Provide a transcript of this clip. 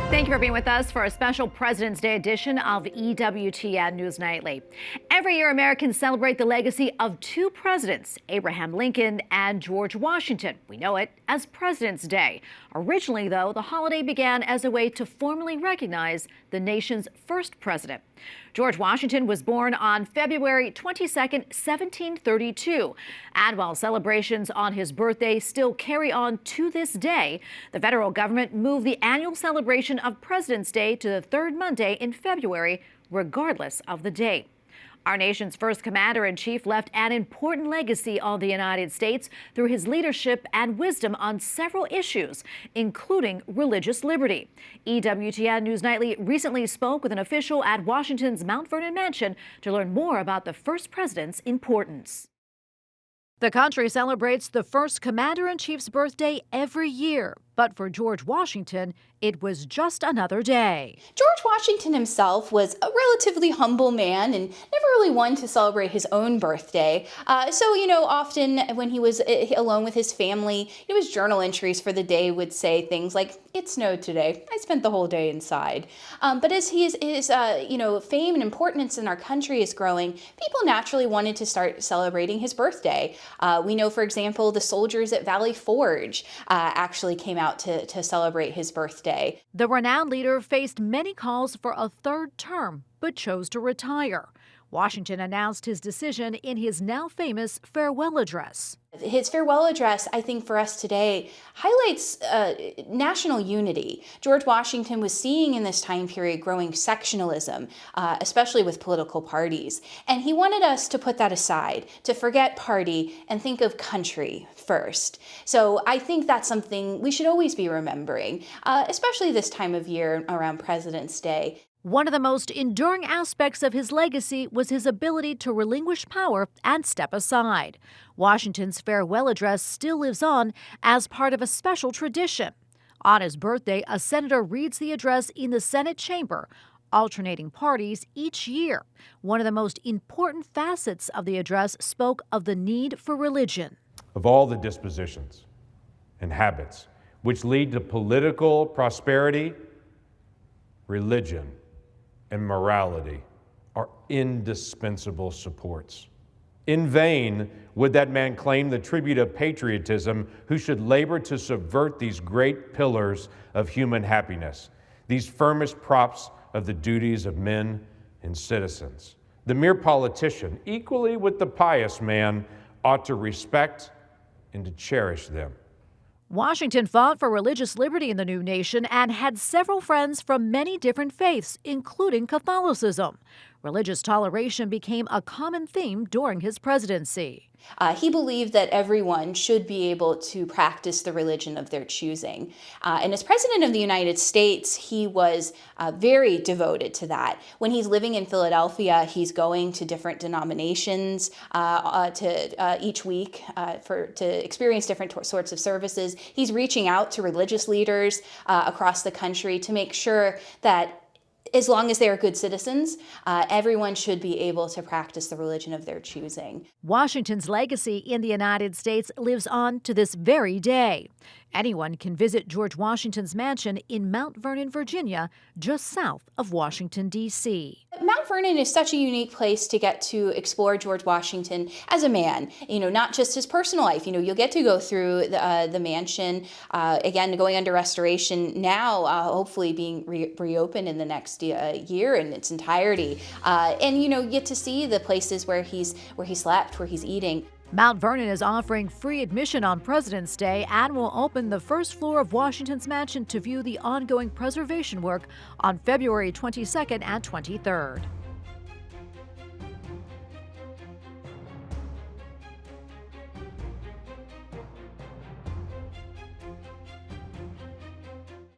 Thank you for being with us for a special President's Day edition of EWTN News Nightly. Every year, Americans celebrate the legacy of two presidents, Abraham Lincoln and George Washington. We know it as President's Day. Originally, though, the holiday began as a way to formally recognize the nation's first president. George Washington was born on February 22, 1732. And while celebrations on his birthday still carry on to this day, the federal government moved the annual celebration of President's Day to the third Monday in February, regardless of the date. Our nation's first commander-in-chief left an important legacy on the United States through his leadership and wisdom on several issues, including religious liberty. EWTN News Nightly recently spoke with an official at Washington's Mount Vernon mansion to learn more about the first president's importance. The country celebrates the first commander-in-chief's birthday every year, but for George Washington, it was just another day. George Washington himself was a relatively humble man and never really one to celebrate his own birthday. Often when he was alone with his family, his journal entries for the day would say things like, "It snowed today. I spent the whole day inside." But as his fame and importance in our country is growing, people naturally wanted to start celebrating his birthday. We know, for example, the soldiers at Valley Forge actually came out to celebrate his birthday. The renowned leader faced many calls for a third term, but chose to retire. Washington announced his decision in his now famous farewell address. His farewell address, I think, for us today highlights national unity. George Washington was seeing in this time period growing sectionalism, especially with political parties. And he wanted us to put that aside, to forget party and think of country first. So I think that's something we should always be remembering, especially this time of year around President's Day. One of the most enduring aspects of his legacy was his ability to relinquish power and step aside. Washington's farewell address still lives on as part of a special tradition. On his birthday, a senator reads the address in the Senate chamber, alternating parties each year. One of the most important facets of the address spoke of the need for religion. Of all the dispositions and habits which lead to political prosperity, religion and morality are indispensable supports. In vain would that man claim the tribute of patriotism who should labor to subvert these great pillars of human happiness, these firmest props of the duties of men and citizens. The mere politician, equally with the pious man, ought to respect and to cherish them. Washington fought for religious liberty in the new nation and had several friends from many different faiths, including Catholicism. Religious toleration became a common theme during his presidency. He believed that everyone should be able to practice the religion of their choosing. And as President of the United States, he was very devoted to that. When he's living in Philadelphia, he's going to different denominations each week to experience different sorts of services. He's reaching out to religious leaders across the country to make sure that as long as they are good citizens, everyone should be able to practice the religion of their choosing. Washington's legacy in the United States lives on to this very day. Anyone can visit George Washington's mansion in Mount Vernon, Virginia, just south of Washington, D.C. Mount Vernon is such a unique place to get to explore George Washington as a man, not just his personal life. You'll get to go through the mansion, again, going under restoration now, hopefully being reopened in the next year in its entirety. And you get to see the places where he slept, where he's eating. Mount Vernon is offering free admission on President's Day and will open the first floor of Washington's mansion to view the ongoing preservation work on February 22nd and 23rd.